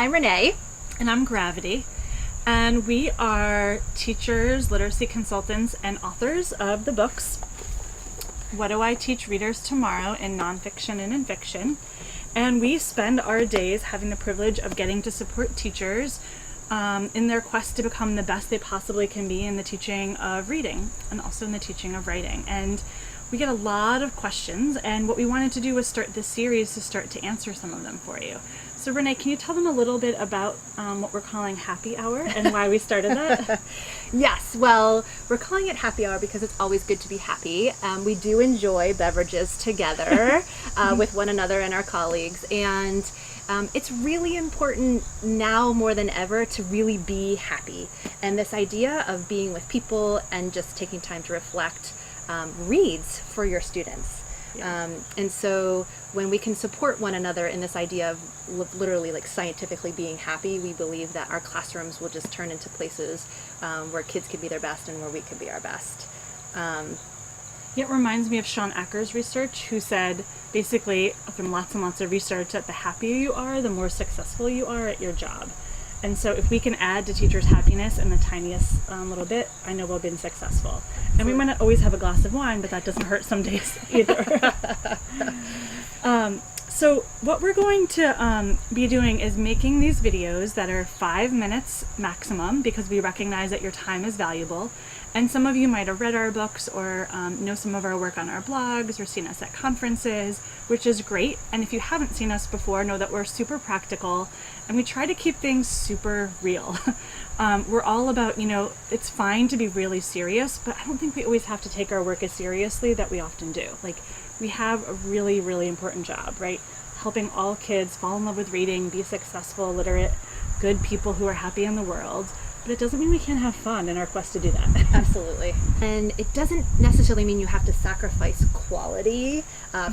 I'm Renee. And I'm Gravity. And we are teachers, literacy consultants, and authors of the books What Do I Teach Readers Tomorrow in Nonfiction and in Fiction. And we spend our days having the privilege of getting to support teachers in their quest to become the best they possibly can be in the teaching of reading and also in the teaching of writing. And we get a lot of questions, and what we wanted to do was start this series to start to answer some of them for you. So Renee, can you tell them a little bit about what we're calling Happy Hour and why we started that? Yes, well, we're calling it Happy Hour because it's always good to be happy. We do enjoy beverages together with one another and our colleagues, and it's really important now more than ever to really be happy. And this idea of being with people and just taking time to reflect reads for your students. Yeah. And so when we can support one another in this idea of literally like scientifically being happy, we believe that our classrooms will just turn into places where kids can be their best and where we can be our best. It reminds me of Sean Acker's research, who said basically from lots and lots of research that the happier you are, the more successful you are at your job. And so if we can add to teachers' happiness in the tiniest little bit, I know we've been successful. And we might not always have a glass of wine, but that doesn't hurt some days either. So what we're going to be doing is making these videos that are 5 minutes maximum, because we recognize that your time is valuable. And some of you might have read our books or know some of our work on our blogs or seen us at conferences, which is great. And if you haven't seen us before, know that we're super practical and we try to keep things super real. We're all about, it's fine to be really serious, but I don't think we always have to take our work as seriously that we often do. Like, we have a really, really important job, right? Helping all kids fall in love with reading, be successful, literate, good people who are happy in the world. But it doesn't mean we can't have fun in our quest to do that. Absolutely. And it doesn't necessarily mean you have to sacrifice quality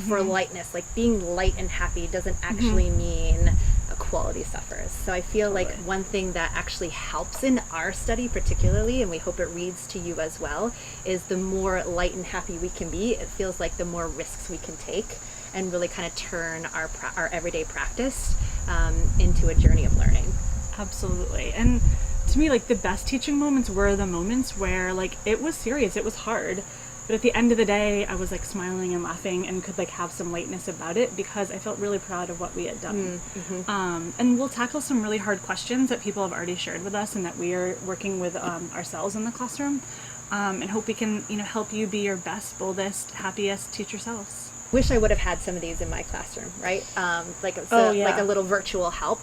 for lightness. Like, being light and happy doesn't actually mean quality suffers. So I feel like one thing that actually helps in our study particularly, and we hope it reads to you as well, is the more light and happy we can be, it feels like the more risks we can take and really kind of turn our everyday practice into a journey of learning. Absolutely. And to me, like, the best teaching moments were the moments where, like, it was serious, it was hard, but at the end of the day, I was like smiling and laughing and could like have some lightness about it because I felt really proud of what we had done. And we'll tackle some really hard questions that people have already shared with us and that we are working with ourselves in the classroom, and hope we can, help you be your best, boldest, happiest teacher selves. Wish I would have had some of these in my classroom, right? Like a little virtual help.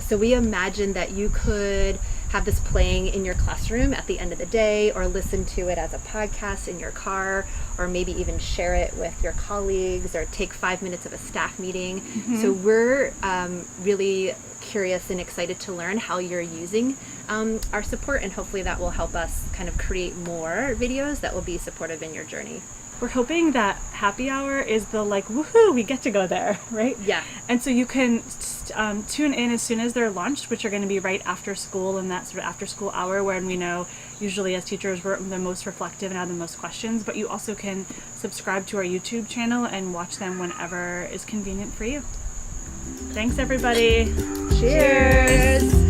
So we imagined that you could have this playing in your classroom at the end of the day, or listen to it as a podcast in your car, or maybe even share it with your colleagues, or take 5 minutes of a staff meeting. So we're really curious and excited to learn how you're using our support, and hopefully that will help us kind of create more videos that will be supportive in your journey. We're hoping that Happy Hour is the like, woohoo, we get to go there, right? Yeah. And so you can tune in as soon as they're launched, which are going to be right after school, and that sort of after school hour when we know usually as teachers we're the most reflective and have the most questions. But you also can subscribe to our YouTube channel and watch them whenever is convenient for you. Thanks, everybody. Cheers.